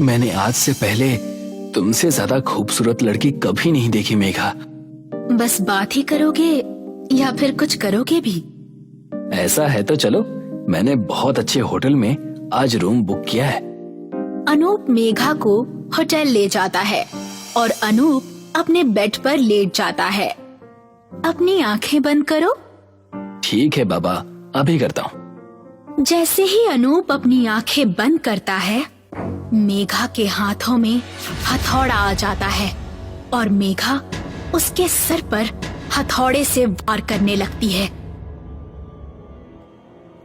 मैंने आज से पहले तुमसे ज्यादा खूबसूरत लड़की कभी नहीं देखी मेघा। बस बात ही करोगे या फिर कुछ करोगे भी? ऐसा है तो चलो, मैंने बहुत अच्छे होटल में आज रूम बुक किया है। अनूप मेघा को होटल ले जाता है और अनूप अपने बेड पर लेट जाता है। अपनी आंखें बंद करो। ठीक है बाबा, अभी करता हूँ। जैसे ही अनूप अपनी आंखें बंद करता है, मेघा के हाथों में हथौड़ा आ जाता है और मेघा उसके सर पर हथौड़े से वार करने लगती है।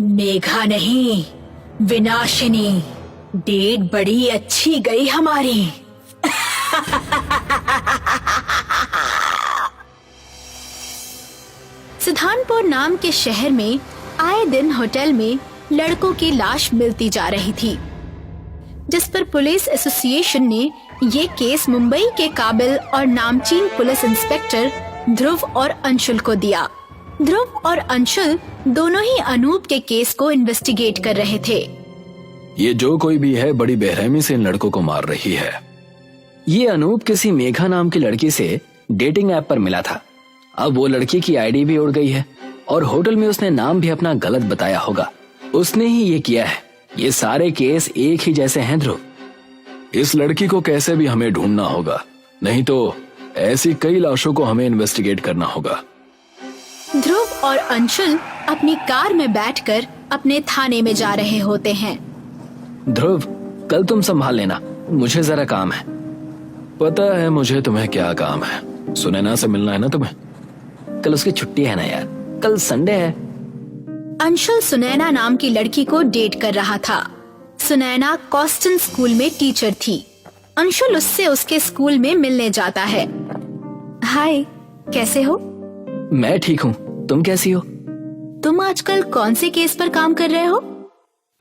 मेघा नहीं, विनाशिनी, डेट बड़ी अच्छी गई हमारी। सिद्धांतपुर नाम के शहर में आए दिन होटल में लड़कों की लाश मिलती जा रही थी, जिस पर पुलिस एसोसिएशन ने ये केस मुंबई के काबिल और नामचीन पुलिस इंस्पेक्टर ध्रुव और अंशुल को दिया। ध्रुव और अंशुल दोनों ही अनूप के केस को इन्वेस्टिगेट कर रहे थे। ये जो कोई भी है बड़ी बेरहमी से इन लड़कों को मार रही है। ये अनूप किसी मेघा नाम की लड़की से डेटिंग ऐप पर मिला था। अब वो लड़की की आईडी भी उड़ गई है और होटल में उसने नाम भी अपना गलत बताया होगा। उसने ही ये किया है। ये सारे केस एक ही जैसे हैं ध्रुव। इस लड़की को कैसे भी हमें ढूंढना होगा, नहीं तो ऐसी कई लाशों को हमें इन्वेस्टिगेट करना होगा। ध्रुव और अंशुल अपनी कार में बैठकर अपने थाने में जा रहे होते हैं। ध्रुव, कल तुम संभाल लेना, मुझे जरा काम है। पता है मुझे तुम्हें क्या काम है। सुनैना से मिलना है ना तुम्हें? कल उसकी छुट्टी है ना यार, कल संडे है। अंशुल सुनैना नाम की लड़की को डेट कर रहा था। सुनैना कॉस्टन स्कूल में टीचर थी। अंशुल उससे उसके स्कूल में मिलने जाता है। हाय, कैसे हो? मैं ठीक हूँ, तुम कैसी हो? तुम आजकल कौन से केस पर काम कर रहे हो?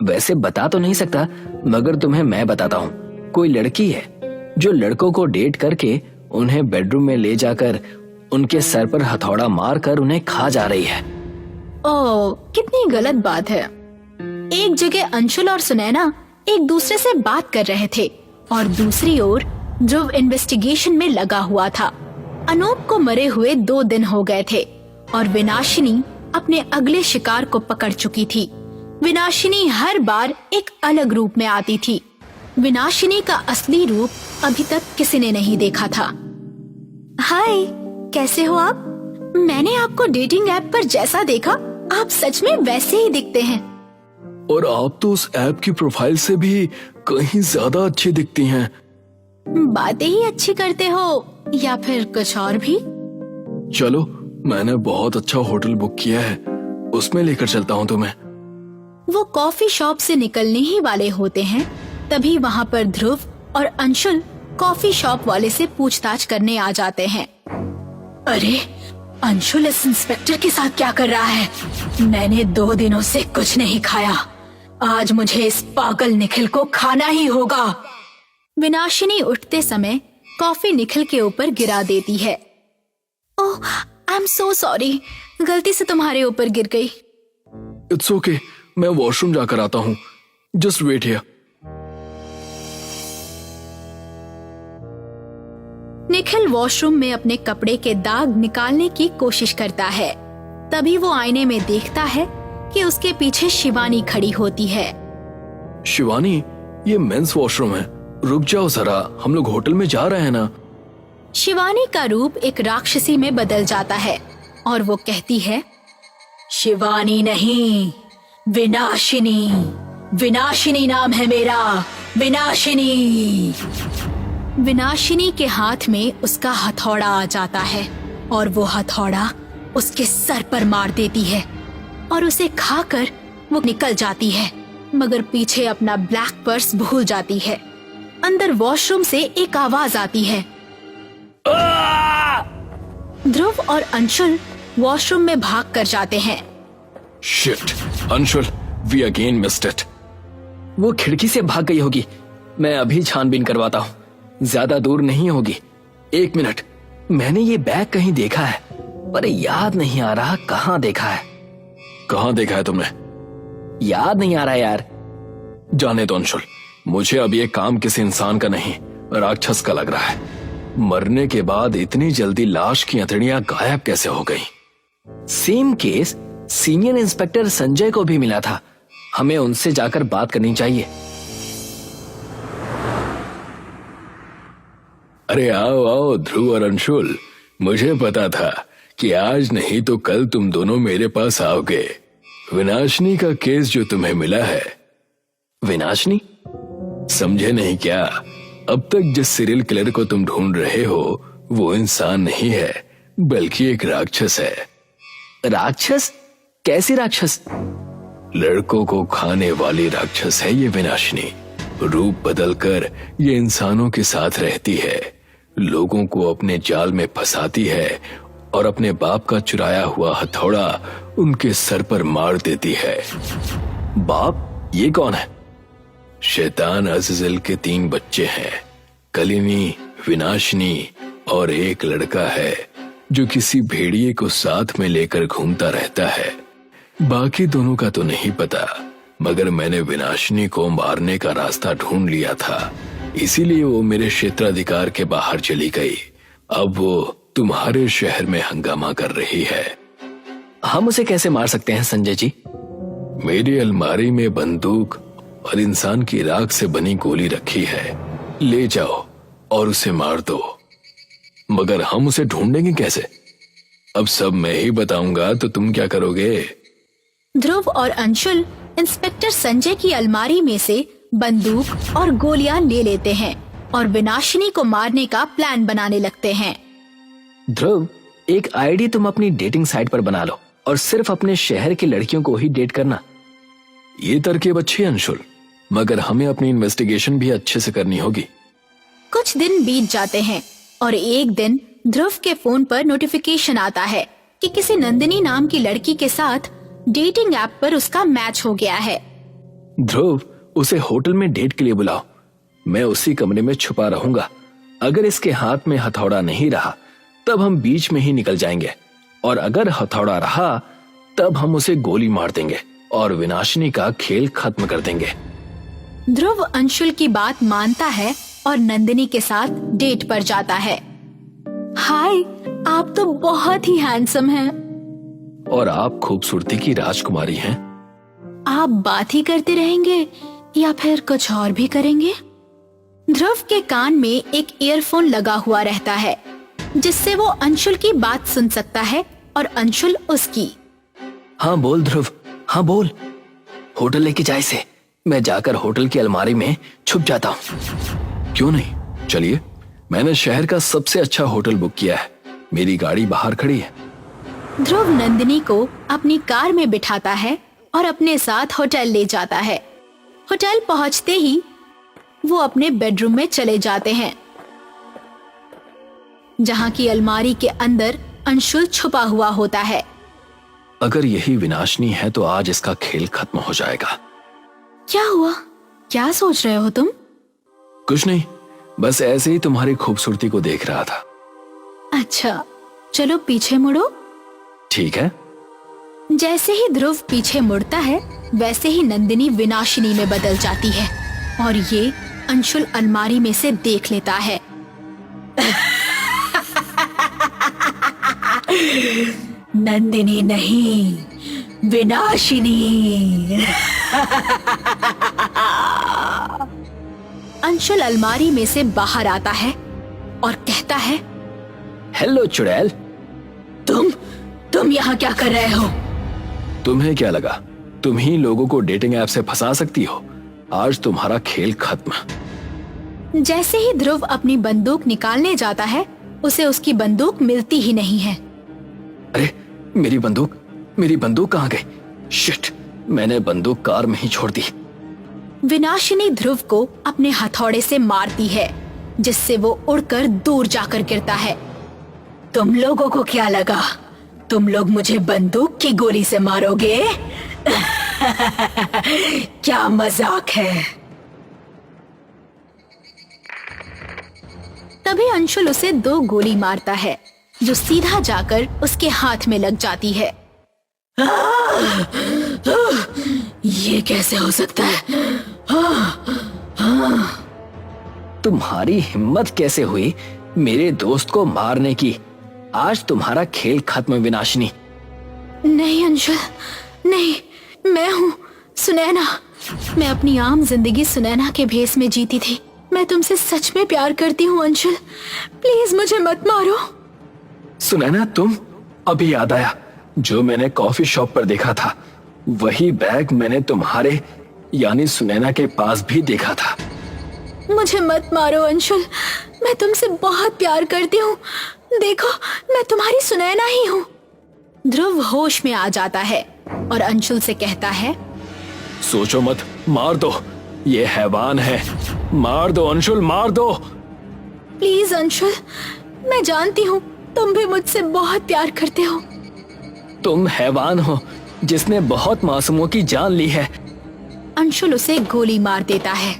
वैसे बता तो नहीं सकता, मगर तुम्हें मैं बताता हूँ। कोई लड़की है जो लड़कों को डेट करके उन्हें बेडरूम में ले जाकर उनके सर पर हथौड़ा मारकर उन्हें खा जा रही है। ओह, कितनी गलत बात है। एक जगह अंशुल और सुनैना एक दूसरे से बात कर रहे थे और दूसरी ओर ध्रुव इन्वेस्टिगेशन में लगा हुआ था। अनूप को मरे हुए 2 दिन हो गए थे और विनाशिनी अपने अगले शिकार को पकड़ चुकी थी। विनाशिनी हर बार एक अलग रूप में आती थी। विनाशिनी का असली रूप अभी तक किसी ने नहीं देखा था। हाय, कैसे हो आप? मैंने आपको डेटिंग ऐप पर जैसा देखा, आप सच में वैसे ही दिखते हैं। और आप तो उस ऐप की प्रोफाइल से भी कहीं ज्यादा अच्छी दिखती हैं। बातें ही अच्छी करते हो या फिर कुछ और भी? चलो, मैंने बहुत अच्छा होटल बुक किया है, उसमें लेकर चलता हूँ तुम्हें। वो कॉफी शॉप से निकलने ही वाले होते हैं, तभी वहाँ पर ध्रुव और अंशुल कॉफी शॉप वाले से पूछताछ करने आ जाते हैं। अरे, अंशुल इस इंस्पेक्टर के साथ क्या कर रहा है? मैंने 2 दिनों से कुछ नहीं खाया। आज मुझे इस पागल निखिल को खाना ही होगा। विनाशिनी उठते समय कॉफी निखिल के ऊपर गिरा देती है। ओह, आई एम सो सॉरी, गलती से तुम्हारे ऊपर गिर गई। इट्स ओके, मैं वॉशरूम जाकर आता हूँ। Just wait here. Nikhil washroom में अपने कपड़े के दाग निकालने की कोशिश करता है। तभी वो आईने में देखता है कि उसके पीछे शिवानी खड़ी होती है। शिवानी, ये मेंस वॉशरूम है, रुक जाओ जरा, हम लोग होटल में जा रहे हैं ना। शिवानी का रूप एक राक्षसी में बदल जाता है और वो कहती है, शिवानी नहीं, विनाशिनी। विनाशिनी नाम है मेरा, विनाशिनी। विनाशिनी के हाथ में उसका हथौड़ा आ जाता है और वो हथौड़ा उसके सर पर मार देती है और उसे खाकर वो निकल जाती है, मगर पीछे अपना ब्लैक पर्स भूल जाती है। अंदर वॉशरूम से एक आवाज आती है। ध्रुव और अंशुल वॉशरूम में भाग कर जाते हैं। Shit, Anshul, we again missed it. वो खिड़की से भाग गई होगी, मैं अभी छानबीन करवाता हूँ। ज्यादा दूर नहीं होगी। 1 मिनट, मैंने ये बैग कहीं देखा है, पर याद नहीं आ रहा कहाँ देखा है। कहाँ देखा है तुमने? याद नहीं आ रहा यार। जाने दो अंशुल, मुझे अब ये काम किसी इंसान का नहीं, राक्षस का लग रहा है। मरने के बाद इतनी जल्दी लाश की हथेलियां गायब कैसे हो गई? Same case senior inspector Sanjay को भी मिला था। हमें उनसे जाकर बात करनी चाहिए। अरे आओ आओ ध्रुव और अंशुल, मुझे पता था कि आज नहीं तो कल तुम दोनों मेरे पास आओगे। विनाशनी का केस जो तुम्हें मिला है। विनाशनी? समझे नहीं क्या? अब तक जिस सीरियल किलर को तुम ढूंढ रहे हो वो इंसान नहीं है, बल्कि एक राक्षस है। राक्षस? कैसी राक्षस? लड़कों को खाने वाली राक्षस है ये विनाशनी। रूप बदलकर ये इंसानों के साथ रहती है, लोगों को अपने जाल में फंसाती है और अपने बाप का चुराया हुआ हथौड़ा उनके सर पर मार देती है। बाप? ये कौन है? शैतान अज़ज़ल के 3 बच्चे हैं, कलिनी, विनाशनी और एक लड़का है जो किसी भेड़िए को साथ में लेकर घूमता रहता है। बाकी दोनों का तो नहीं पता, मगर मैंने विनाशनी को मारने का रास्ता ढूंढ लिया था, इसीलिए वो मेरे क्षेत्राधिकार के बाहर चली गई। अब वो तुम्हारे शहर में हंगामा कर रही है। हम उसे कैसे मार सकते हैं संजय जी? मेरी अलमारी में बंदूक और इंसान की राख से बनी गोली रखी है, ले जाओ और उसे मार दो। मगर हम उसे ढूंढेंगे कैसे? अब सब मैं ही बताऊंगा तो तुम क्या करोगे? ध्रुव और अंशुल इंस्पेक्टर संजय की अलमारी में से बंदूक और गोलियां ले लेते हैं और विनाशिनी को मारने का प्लान बनाने लगते हैं। ध्रुव, एक आईडी तुम अपनी डेटिंग साइट पर बना लो और सिर्फ अपने शहर की लड़कियों को ही डेट करना। ये तरकीब अच्छी है अंशुल, मगर हमें अपनी इन्वेस्टिगेशन भी अच्छे से करनी होगी। कुछ दिन बीत जाते हैं और एक दिन ध्रुव के फोन पर नोटिफिकेशन आता है कि किसी नंदिनी नाम की लड़की के साथ डेटिंग ऐप पर उसका मैच हो गया है। ध्रुव, उसे होटल में डेट के लिए बुलाओ। मैं उसी कमरे में छुपा रहूंगा। अगर इसके हाथ में हथौड़ा नहीं रहा तब हम बीच में ही निकल जाएंगे, और अगर हथौड़ा रहा तब हम उसे गोली मार देंगे और विनाशिनी का खेल खत्म कर देंगे। ध्रुव अंशुल की बात मानता है और नंदिनी के साथ डेट पर जाता है। हाय, आप तो बहुत ही हैंडसम हैं। और आप खूबसूरती की राजकुमारी हैं। आप बात ही करते रहेंगे या फिर कुछ और भी करेंगे? ध्रुव के कान में एक ईयरफोन लगा हुआ रहता है, जिससे वो अंशुल की बात सुन सकता है और अंशुल उसकी। हाँ बोल ध्रुव, हाँ बोल। होटल लेके जाए से मैं जाकर होटल की अलमारी में छुप जाता हूँ। क्यों नहीं, चलिए। मैंने शहर का सबसे अच्छा होटल बुक किया है, मेरी गाड़ी बाहर खड़ी है। ध्रुव नंदिनी को अपनी कार में बिठाता है और अपने साथ होटल ले जाता है। होटल पहुंचते ही वो अपने बेडरूम में चले जाते हैं, जहां की अलमारी के अंदर अंशुल छुपा हुआ होता है। अगर यही विनाशनी है तो आज इसका खेल खत्म हो जाएगा। क्या हुआ? क्या सोच रहे हो तुम? कुछ नहीं, बस ऐसे ही तुम्हारी खूबसूरती को देख रहा था। अच्छा, चलो पीछे मुड़ो। ठीक है। जैसे ही ध्रुव पीछे मुड़ता है, वैसे ही नंदिनी विनाशिनी में बदल जाती है और ये अंशुल अलमारी में से देख लेता है। नंदिनी नहीं, विनाशिनी। अंशुल अलमारी में से बाहर आता है और कहता है, हेलो चुड़ैल। तुम यहाँ क्या कर रहे हो? तुम्हें क्या लगा तुम ही लोगों को डेटिंग ऐप से फंसा सकती हो? आज तुम्हारा खेल खत्म। जैसे ही ध्रुव अपनी बंदूक निकालने जाता है, उसे उसकी बंदूक मिलती ही नहीं है। अरे मेरी बंदूक कहाँ गई? शिट, मैंने बंदूक कार में ही छोड़ दी। विनाशिनी ध्रुव को अपने हथौड़े से मारती है, जिससे वो उड़कर दूर जाकर गिरता है। तुम लोगों को क्या लगा तुम लोग मुझे बंदूक की गोली से मारोगे? क्या मजाक है। तभी अंशुल उसे 2 गोली मारता है, जो सीधा जाकर उसके हाथ में लग जाती है। ये कैसे हो सकता है? तुम्हारी हिम्मत कैसे हुई मेरे दोस्त को मारने की? आज तुम्हारा खेल खत्म विनाशिनी। नहीं अंशुल, नहीं, मैं हूँ सुनैना। मैं अपनी आम जिंदगी सुनैना के भेस में जीती थी। मैं तुमसे सच में प्यार करती हूँ अंशुल, प्लीज मुझे मत मारो। सुनैना, तुम? अभी याद आया, जो मैंने कॉफी शॉप पर देखा था वही बैग मैंने तुम्हारे यानी सुनैना के पास भी देखा था। मुझे मत मारो अंशुल, मैं तुमसे बहुत प्यार करती हूँ। देखो, मैं तुम्हारी सुनैना ही हूँ। ध्रुव होश में आ जाता है और अंशुल से कहता है, सोचो मत, मार दो, ये हैवान है, मार दो अंशुल, मार दो। प्लीज अंशुल, मैं जानती हूँ तुम भी मुझसे बहुत प्यार करते हो। तुम हैवान हो जिसने बहुत मासूमों की जान ली है। अंशुल उसे गोली मार देता है।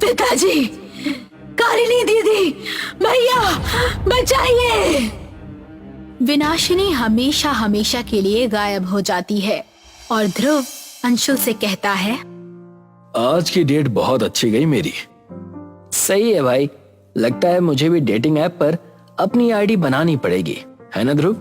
पिताजी, कालिनी दीदी, भैया बचाइए। विनाशिनी हमेशा हमेशा के लिए गायब हो जाती है और ध्रुव अंशुल से कहता है, आज की डेट बहुत अच्छी गई मेरी। सही है भाई, लगता है मुझे भी डेटिंग ऐप पर अपनी आईडी बनानी पड़ेगी, है ना ध्रुव?